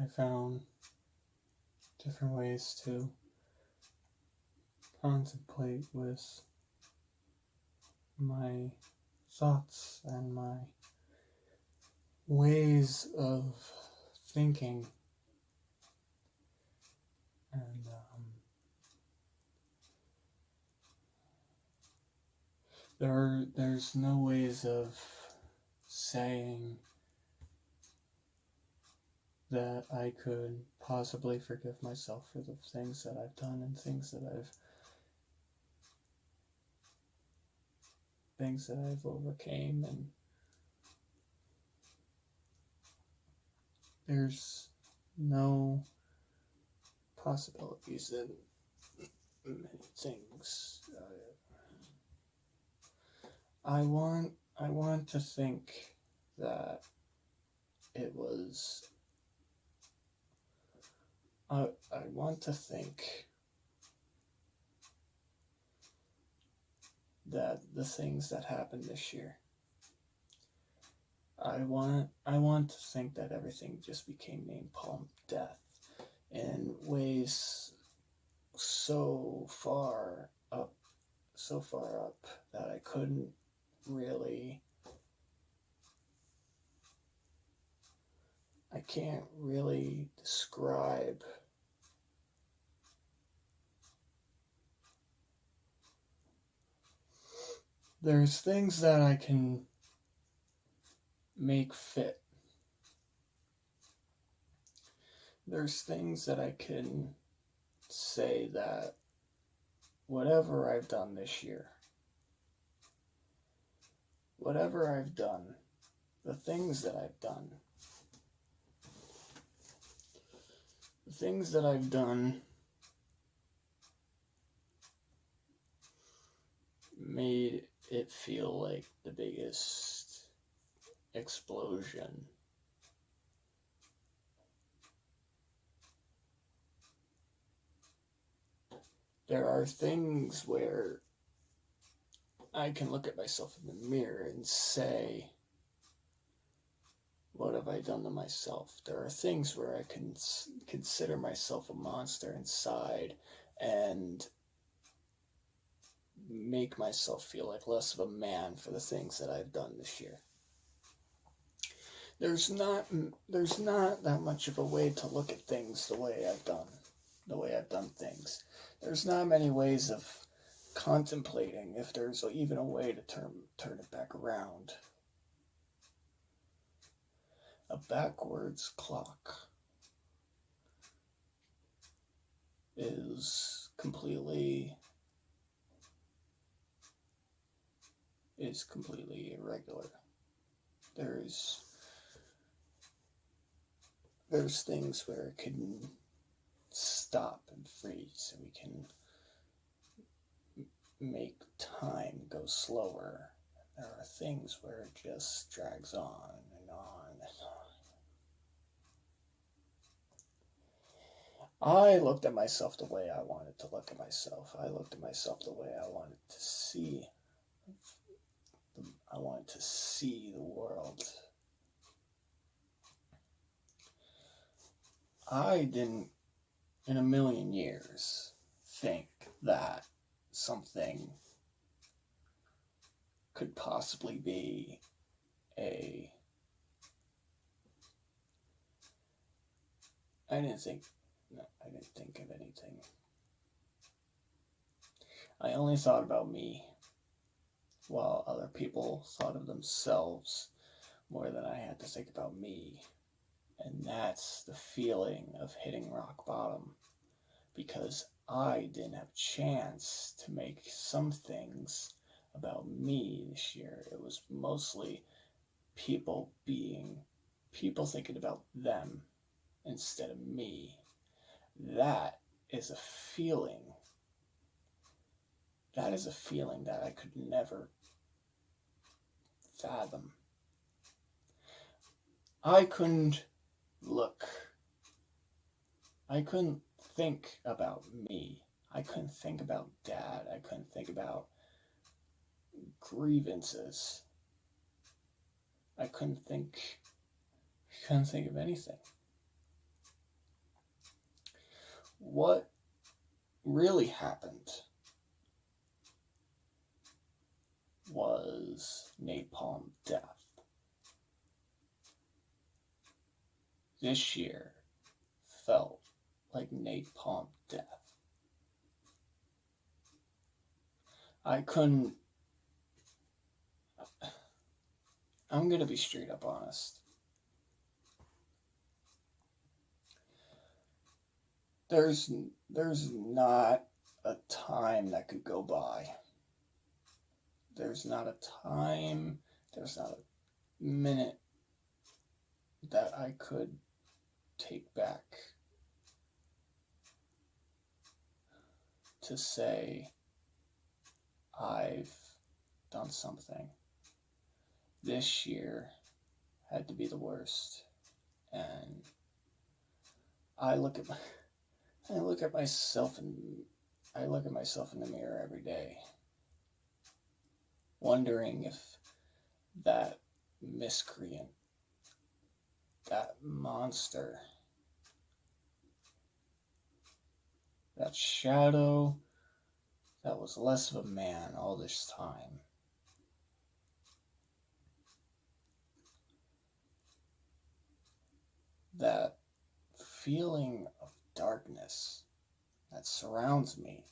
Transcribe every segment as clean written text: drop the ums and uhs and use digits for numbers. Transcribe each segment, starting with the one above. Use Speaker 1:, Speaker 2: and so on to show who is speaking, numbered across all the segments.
Speaker 1: I found different ways to contemplate with my thoughts and my ways of thinking. And there's no ways of saying that I could possibly forgive myself for the things that I've done and things that I've overcame, and there's no possibilities in many things. I want to think that it was. I want to think that the things that happened this year. I want to think that everything just became napalm death in ways so far up that I couldn't really. I can't really describe there's things that I can make fit. There's things that I can say that whatever I've done this year, whatever I've done, the things that I've done, made it feel like the biggest explosion. There are things where I can look at myself in the mirror and say, what have I done to myself? There are things where I can consider myself a monster inside and make myself feel like less of a man for the things that I've done this year. There's not that much of a way to look at things the way I've done things. There's not many ways of contemplating if there's even a way to turn it back around. A backwards clock is completely irregular. There's things where it can stop and freeze, and we can make time go slower. There are things where it just drags on and on and on. I looked at myself the way I wanted to look at myself. I looked at myself the way I wanted to see. I wanted to see the world. I didn't, in a million years, think that something could possibly be I didn't think of anything. I only thought about me, while other people thought of themselves more than I had to think about me. And that's the feeling of hitting rock bottom, because I didn't have a chance to make some things about me this year. It was mostly people thinking about them instead of me. That is a feeling. That is a feeling that I could never fathom. I couldn't think about me. I couldn't think about Dad. I couldn't think about grievances. I couldn't think of anything. what really happened was Napalm death. This year felt like Napalm death. I'm going to be straight up honest. There's not a time that could go by. There's not a time, there's not a minute that I could take back to say I've done something. This year had to be the worst. And I look at myself in the mirror every day, wondering if that miscreant, that monster, that shadow that was less of a man all this time, that feeling of darkness that surrounds me,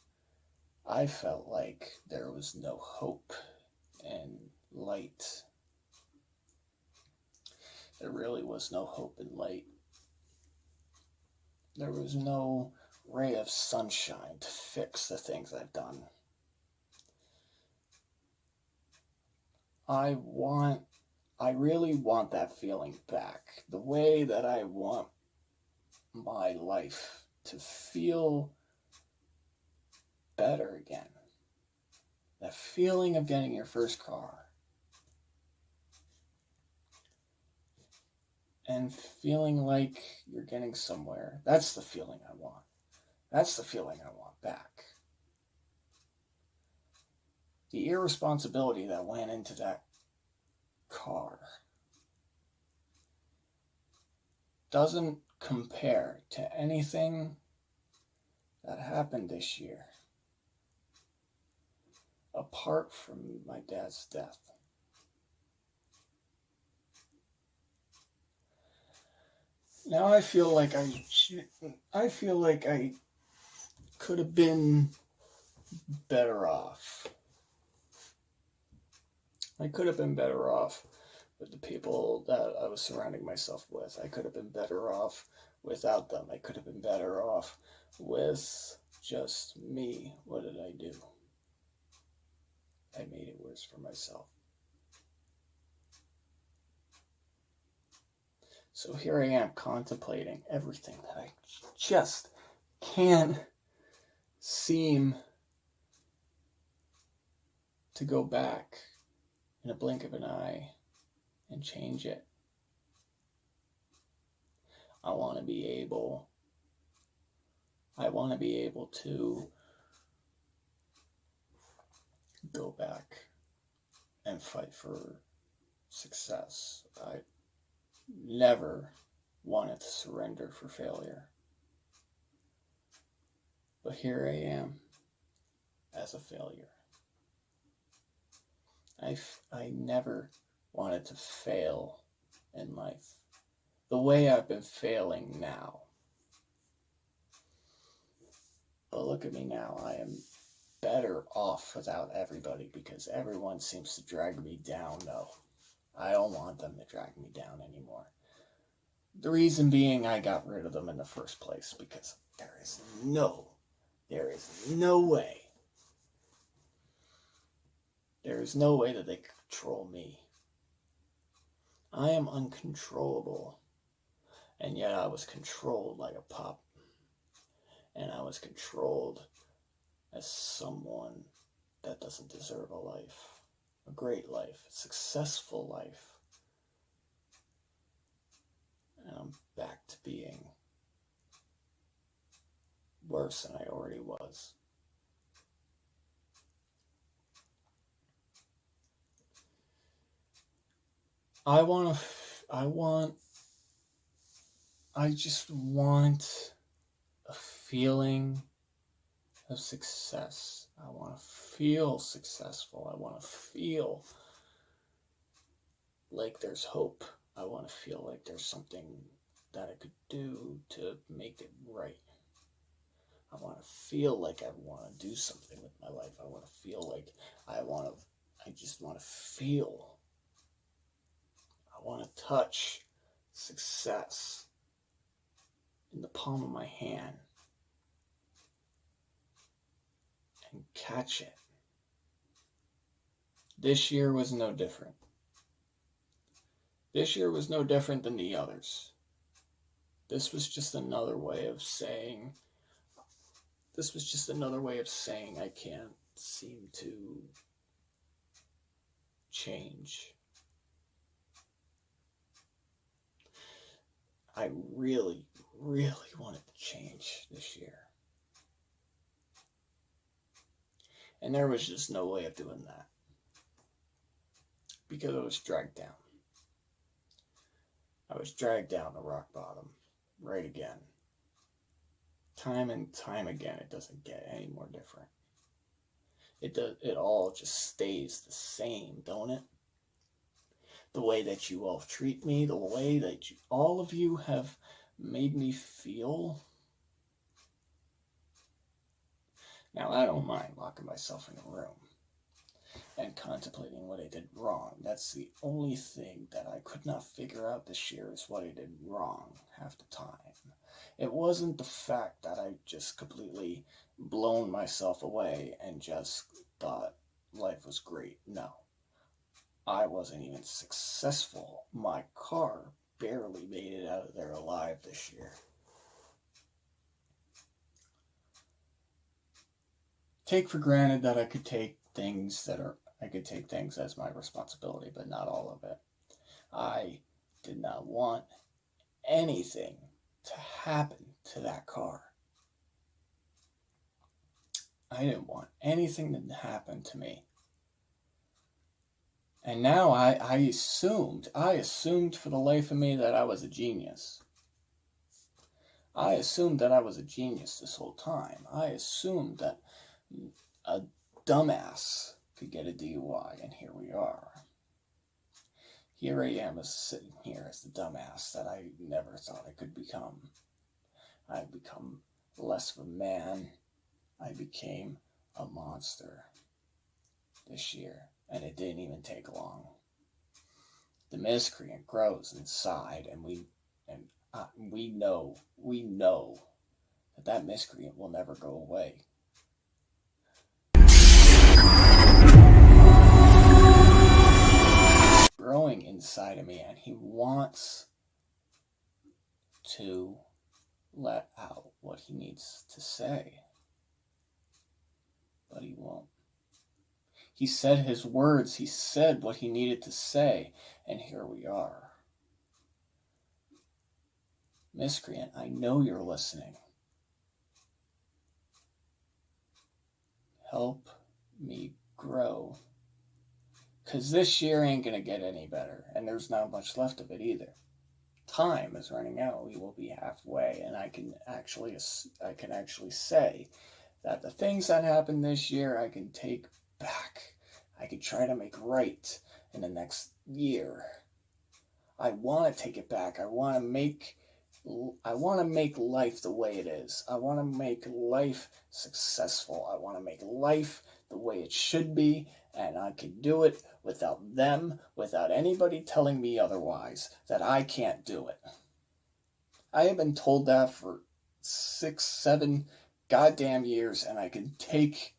Speaker 1: I felt like there was no hope and light. There really was no hope and light. There was no ray of sunshine to fix the things I've done. I really want that feeling back. The way that I want my life to feel better again. That feeling of getting your first car. And feeling like you're getting somewhere. That's the feeling I want. That's the feeling I want back. The irresponsibility that went into that car doesn't compare to anything that happened this year apart from my dad's death. Now I feel like I could have been better off. I could have been better off with the people that I was surrounding myself with. I could have been better off without them. I could have been better off with just me. What did I do? I made it worse for myself. So here I am contemplating everything that I just can't seem to go back in a blink of an eye and change it. I want to be able to go back and fight for success. I never wanted to surrender for failure. But here I am as a failure. I never wanted to fail in life the way I've been failing now. But look at me now. I am better off without everybody because everyone seems to drag me down. No, I don't want them to drag me down anymore. The reason being I got rid of them in the first place because there is no way. There is no way that they could control me. I am uncontrollable. And yet I was controlled like a pup. And I was controlled as someone that doesn't deserve a life. A great life. A successful life. And I'm back to being worse than I already was. I just want a feeling of success. I want to feel successful. I want to feel like there's hope. I want to feel like there's something that I could do to make it right. I want to feel like I want to do something with my life. I want to feel like I just want to feel. I want to touch success in the palm of my hand and catch it. This year was no different. This year was no different than the others. This was just another way of saying I can't seem to change. I really, really wanted to change this year. And there was just no way of doing that. Because I was dragged down. I was dragged down to rock bottom. Right again. Time and time again, it doesn't get any more different. It all just stays the same, don't it? The way that you all treat me, the way that all of you have made me feel. Now, I don't mind locking myself in a room and contemplating what I did wrong. That's the only thing that I could not figure out this year is what I did wrong half the time. It wasn't the fact that I just completely blown myself away and just thought life was great. No. I wasn't even successful. My car barely made it out of there alive this year. Take for granted that I could take things as my responsibility, but not all of it. I did not want anything to happen to that car. I didn't want anything to happen to me. And now I assumed for the life of me that I was a genius. I assumed that I was a genius this whole time. I assumed that a dumbass could get a DUI, and here we are. Here I am sitting here as the dumbass that I never thought I could become. I've become less of a man. I became a monster this year, and it didn't even take long. The miscreant grows inside, and we know that miscreant will never go away. Growing inside of me, and he wants to let out what he needs to say, but he won't. He said his words, he said what he needed to say, and here we are. Miscreant, I know you're listening. Help me grow. Because this year ain't going to get any better, and there's not much left of it either. Time is running out. We will be halfway, and I can actually say that the things that happened this year I can take back. I can try to make right in the next year. I want to take it back. I want to make life the way it is. I want to make life successful. I want to make life the way it should be, and I can do it without anybody telling me otherwise, that I can't do it. I have been told that for 6, 7 goddamn years, and I can take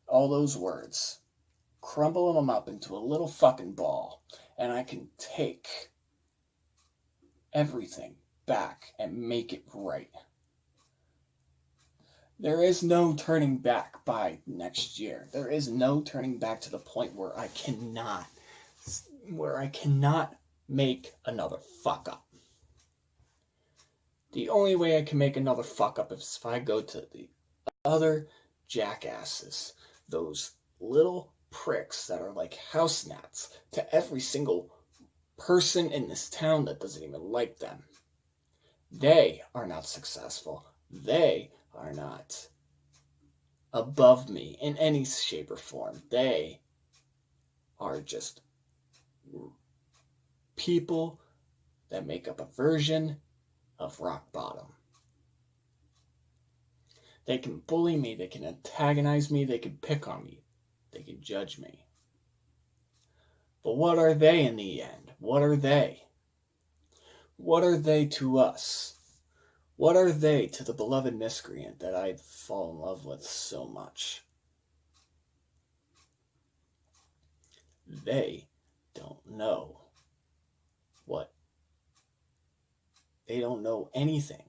Speaker 1: all those words, crumble them up into a little fucking ball, and I can take everything back and make it right. There is no turning back by next year. There is no turning back to the point where I cannot make another fuck up. The only way I can make another fuck up is if I go to the other jackasses, those little pricks that are like house gnats to every single person in this town that doesn't even like them. They are not successful. They are not above me in any shape or form. They are just people that make up a version of rock bottom. They can bully me, they can antagonize me, they can pick on me, they can judge me. But what are they in the end? What are they? What are they to us? What are they to the beloved miscreant that I'd fall in love with so much? They don't know what. They don't know anything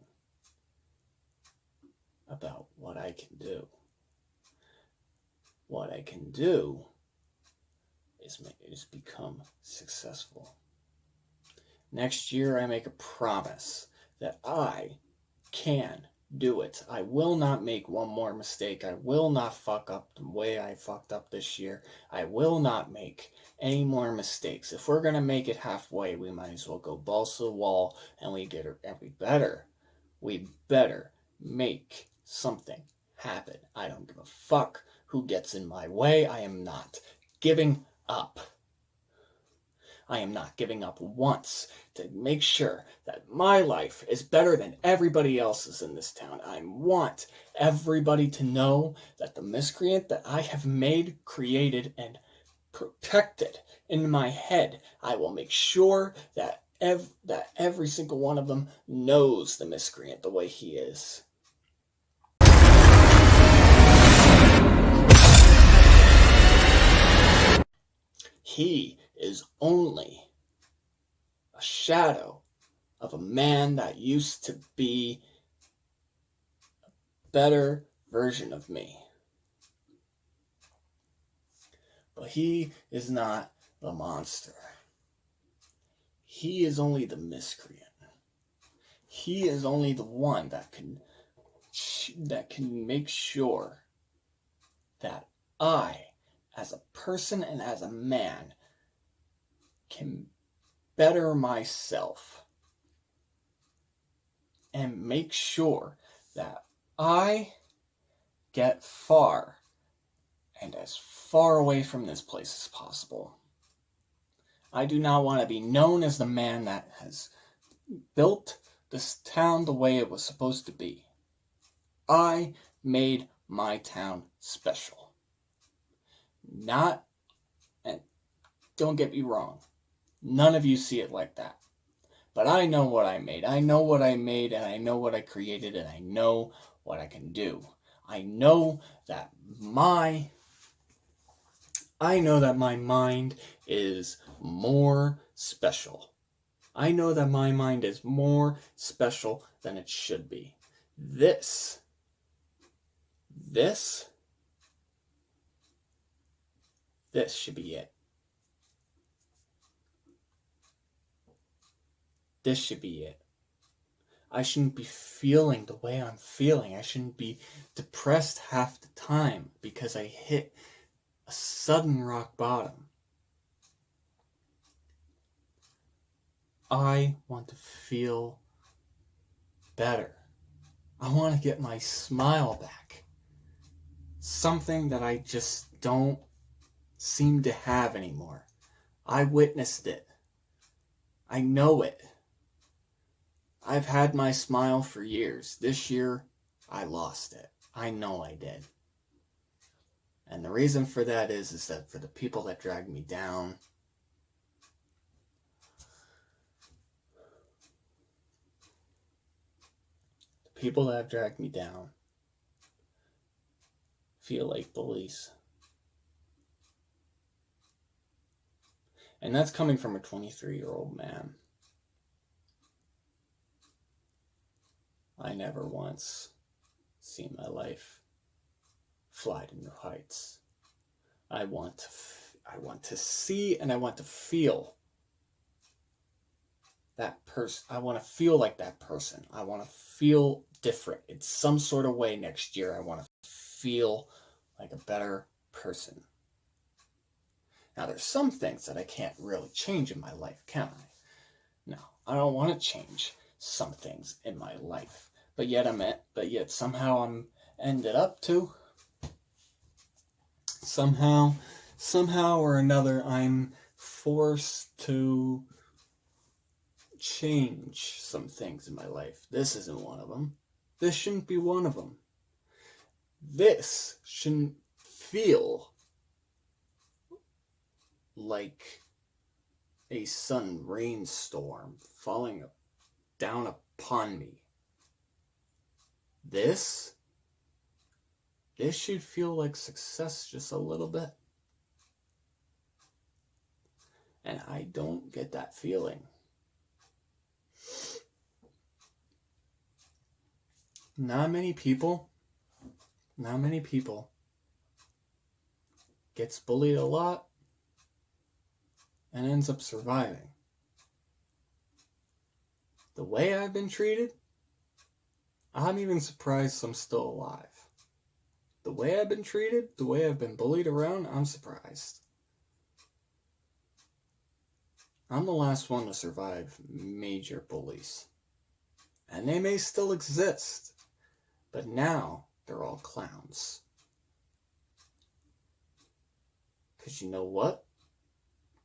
Speaker 1: about what I can do. What I can do is become successful. Next year, I make a promise that I can do it. I will not make one more mistake. I will not fuck up the way I fucked up this year. I will not make any more mistakes. If we're going to make it halfway, we might as well go balls to the wall, and we better make something happen. I don't give a fuck who gets in my way. I am not giving up. I am not giving up once to make sure that my life is better than everybody else's in this town. I want everybody to know that the miscreant that I have made, created, and protected in my head, I will make sure that every single one of them knows the miscreant the way he is. He is only a shadow of a man that used to be a better version of me. But he is not the monster. He is only the miscreant. He is only the one that can make sure that I, as a person and as a man, can better myself and make sure that I get far and as far away from this place as possible. I do not want to be known as the man that has built this town the way it was supposed to be. I made my town special. And don't get me wrong, none of you see it like that. But I know what I made. I know what I made, and I know what I created, and I know what I can do. I know that my mind is more special. I know that my mind is more special than it should be. This should be it. This should be it. I shouldn't be feeling the way I'm feeling. I shouldn't be depressed half the time because I hit a sudden rock bottom. I want to feel better. I want to get my smile back. Something that I just don't seem to have anymore. I witnessed it. I know it. I've had my smile for years. This year, I lost it. I know I did. And the reason for that is that for the people that dragged me down, the people that have dragged me down feel like bullies. And that's coming from a 23-year-old man. I never once seen my life fly to new heights. I want to see and I want to feel that person. I want to feel like that person. I want to feel different in some sort of way next year. I want to feel like a better person. Now, there's some things that I can't really change in my life, can I? No, I don't want to change some things in my life. but yet somehow I'm ended up to. Somehow or another, I'm forced to change some things in my life. This isn't one of them. This shouldn't be one of them. This shouldn't feel like a sudden rainstorm falling down upon me. This should feel like success just a little bit. And I don't get that feeling. Not many people gets bullied a lot and ends up surviving. The way I've been treated, I'm even surprised I'm still alive. The way I've been treated, the way I've been bullied around, I'm surprised. I'm the last one to survive major bullies. And they may still exist, but now they're all clowns. Because you know what?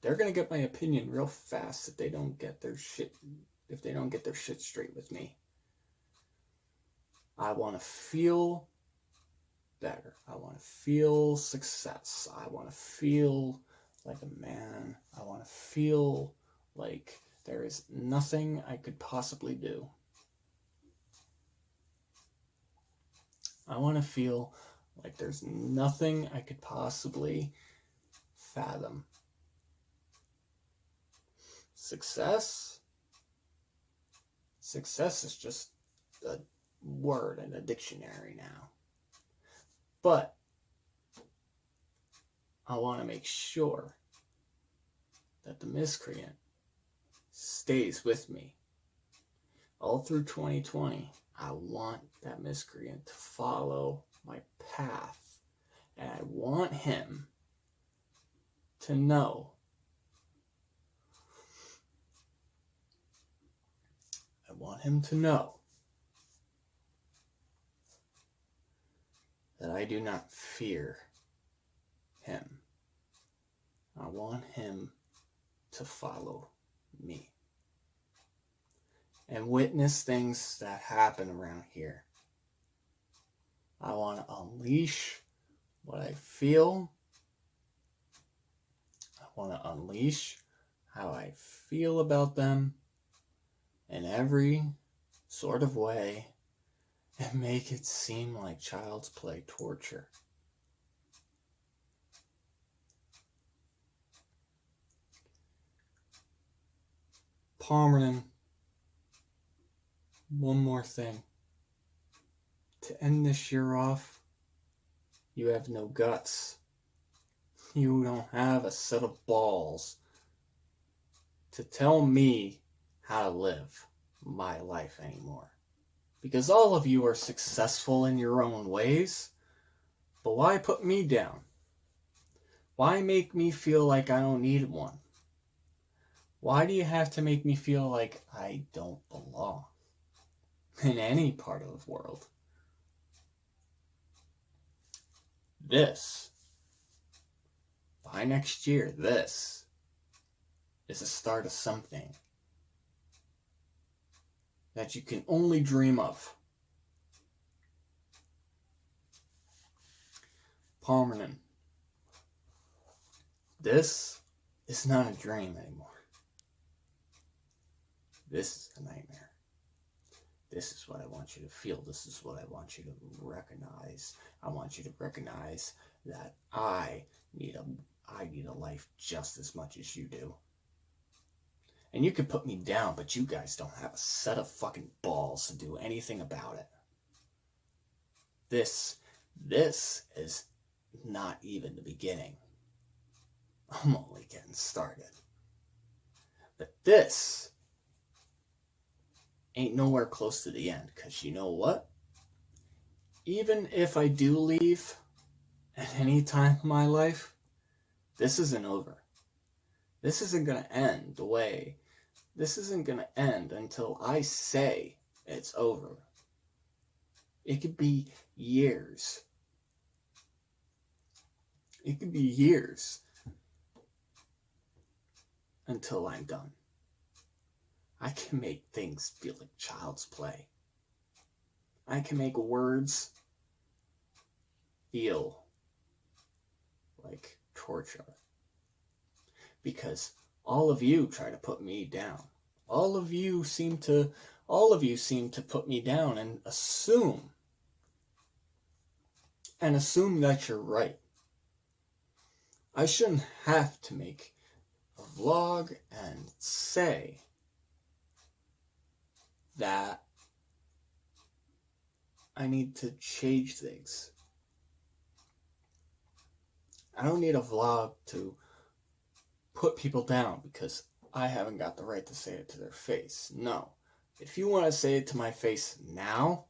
Speaker 1: They're going to get my opinion real fast if they don't get their shit straight with me. I want to feel better. I want to feel success. I want to feel like a man. I want to feel like there is nothing I could possibly do. I want to feel like there's nothing I could possibly fathom. Success is just a word in a dictionary now. But I want to make sure that the miscreant stays with me all through 2020. I want that miscreant to follow my path, and I want him to know that I do not fear him. I want him to follow me and witness things that happen around here. I want to unleash what I feel. I want to unleash how I feel about them in every sort of way and make it seem like child's play torture. Palmerton, one more thing. To end this year off, you have no guts. You don't have a set of balls to tell me how to live my life anymore. Because all of you are successful in your own ways, but why put me down? Why make me feel like I don't need one? Why do you have to make me feel like I don't belong in any part of the world? By next year, this is the start of something that you can only dream of. Palmerton, this is not a dream anymore. This is a nightmare. This is what I want you to feel. This is what I want you to recognize. I want you to recognize that I need a life just as much as you do. And you can put me down, but you guys don't have a set of fucking balls to do anything about it. This is not even the beginning. I'm only getting started. But this ain't nowhere close to the end, because you know what? Even if I do leave at any time in my life, this isn't over. This isn't going to end the way. This isn't going to end until I say it's over. It could be years. It could be years until I'm done. I can make things feel like child's play. I can make words feel like torture. Because all of you try to put me down. All of you seem to put me down and assume that you're right. I shouldn't have to make a vlog and say that I need to change things. I don't need a vlog to put people down because I haven't got the right to say it to their face. No. If you want to say it to my face now,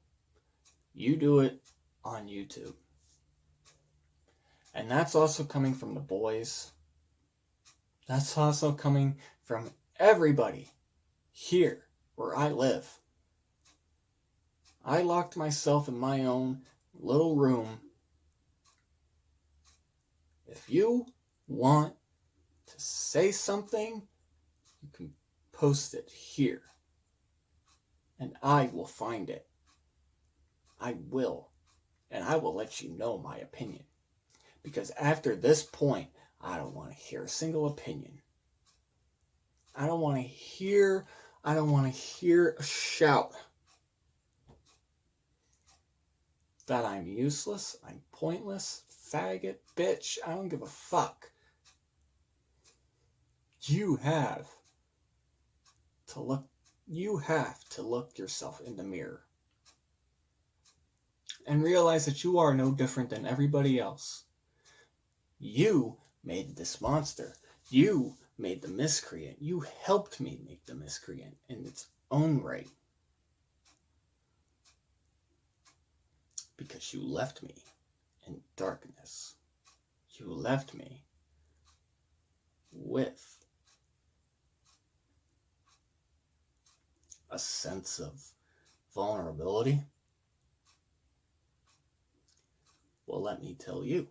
Speaker 1: you do it on YouTube. And that's also coming from the boys. That's also coming from everybody here where I live. I locked myself in my own little room. If you want to say something, you can post it here. And I will find it. I will. And I will let you know my opinion. Because after this point, I don't want to hear a single opinion. I don't want to hear a shout that I'm useless, I'm pointless, faggot, bitch. I don't give a fuck. You have to look yourself in the mirror and realize that you are no different than everybody else. You made this monster. You made the miscreant. You helped me make the miscreant in its own right. Because you left me in darkness. You left me with a sense of vulnerability. Well, let me tell you.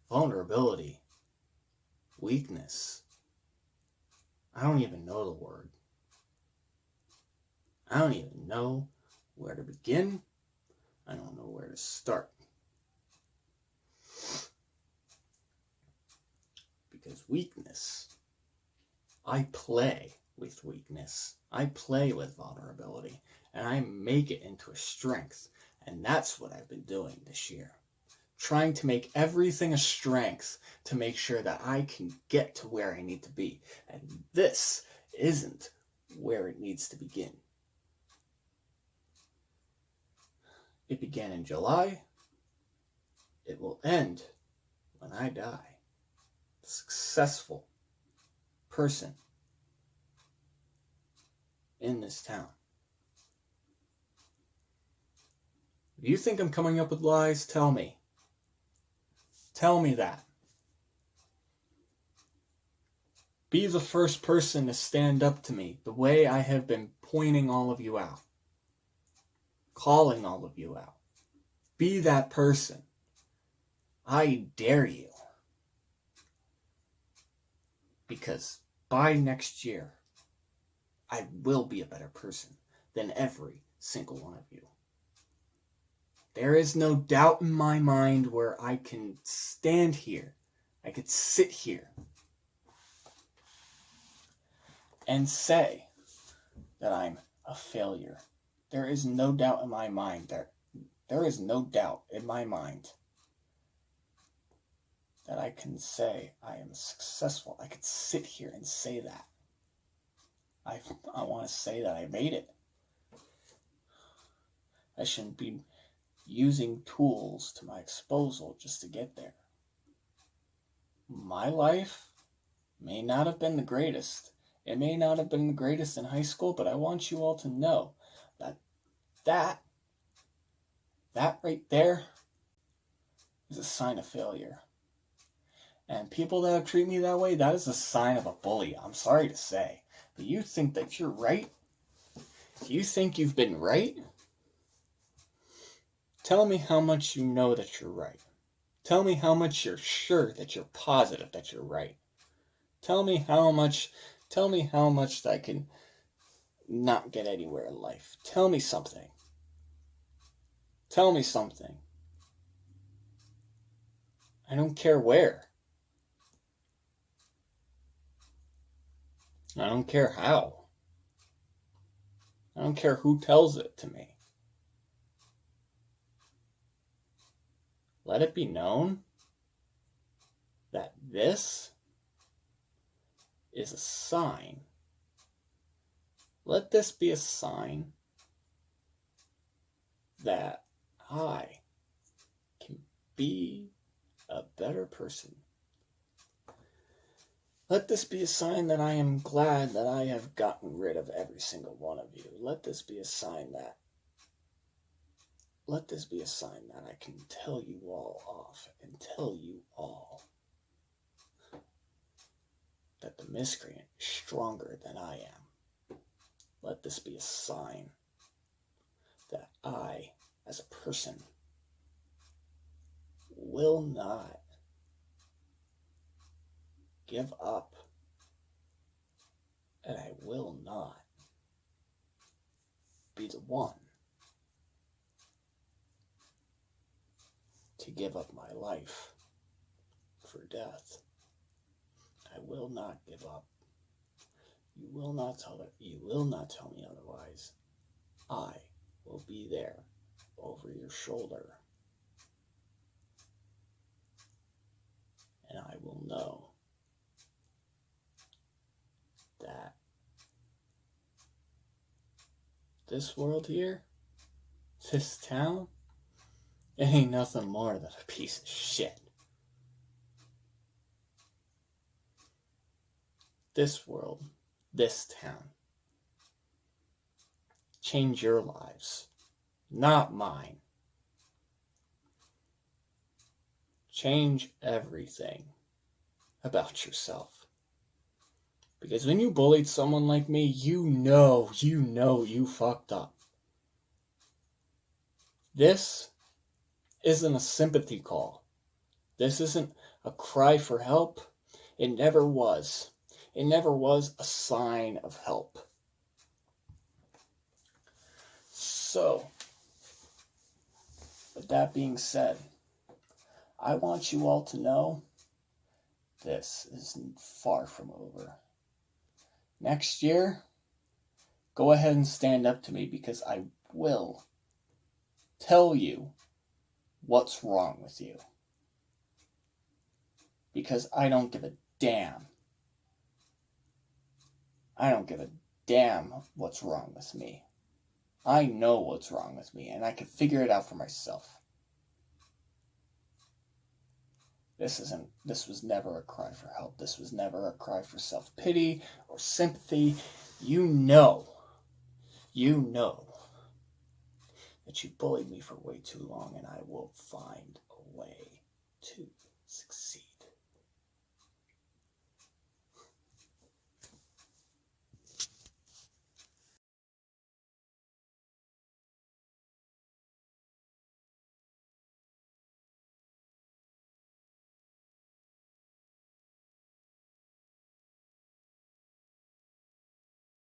Speaker 1: Vulnerability, weakness. I don't even know the word. I don't even know where to begin. I don't know where to start. Because weakness, I play with weakness. I play with vulnerability. And I make it into a strength. And that's what I've been doing this year. Trying to make everything a strength to make sure that I can get to where I need to be. And this isn't where it needs to begin. It began in July. It will end when I die. A successful person in this town. If you think I'm coming up with lies, tell me. Tell me that. Be the first person to stand up to me the way I have been pointing all of you out. Calling all of you out. Be that person. I dare you. Because by next year, I will be a better person than every single one of you. There is no doubt in my mind where I can stand here. I could sit here and say that I'm a failure. There is no doubt in my mind there is no doubt in my mind that I can say I am successful. I could sit here and say that. I want to say that I made it. I shouldn't be using tools to my disposal just to get there. My life may not have been the greatest. It may not have been the greatest in high school, but I want you all to know that right there is a sign of failure. And people that treat me that way, that is a sign of a bully. I'm sorry to say. But you think that you're right? You think you've been right? Tell me how much you know that you're right. Tell me how much you're sure that you're positive that you're right. Tell me how much that I can not get anywhere in life. Tell me something. Tell me something. I don't care where. I don't care how. I don't care who tells it to me. Let it be known that this is a sign. Let this be a sign that I can be a better person. Let this be a sign that I am glad that I have gotten rid of every single one of you. Let this be a sign that I can tell you all off and tell you all that the miscreant is stronger than I am. Let this be a sign that I, as a person, will not give up, and I will not be the one to give up my life for death. I will not give up. You will not tell me otherwise. I will be there over your shoulder. And I will know that this world here, this town, it ain't nothing more than a piece of shit. This world, this town, change your lives, not mine. Change everything about yourself. Because when you bullied someone like me, you know you fucked up. This isn't a sympathy call. This isn't a cry for help. It never was. It never was a sign of help. So, with that being said, I want you all to know this is far from over. Next year, go ahead and stand up to me because I will tell you what's wrong with you. Because I don't give a damn. I don't give a damn what's wrong with me. I know what's wrong with me, and I can figure it out for myself. This was never a cry for help. This was never a cry for self-pity or sympathy. You know that you bullied me for way too long, and I will find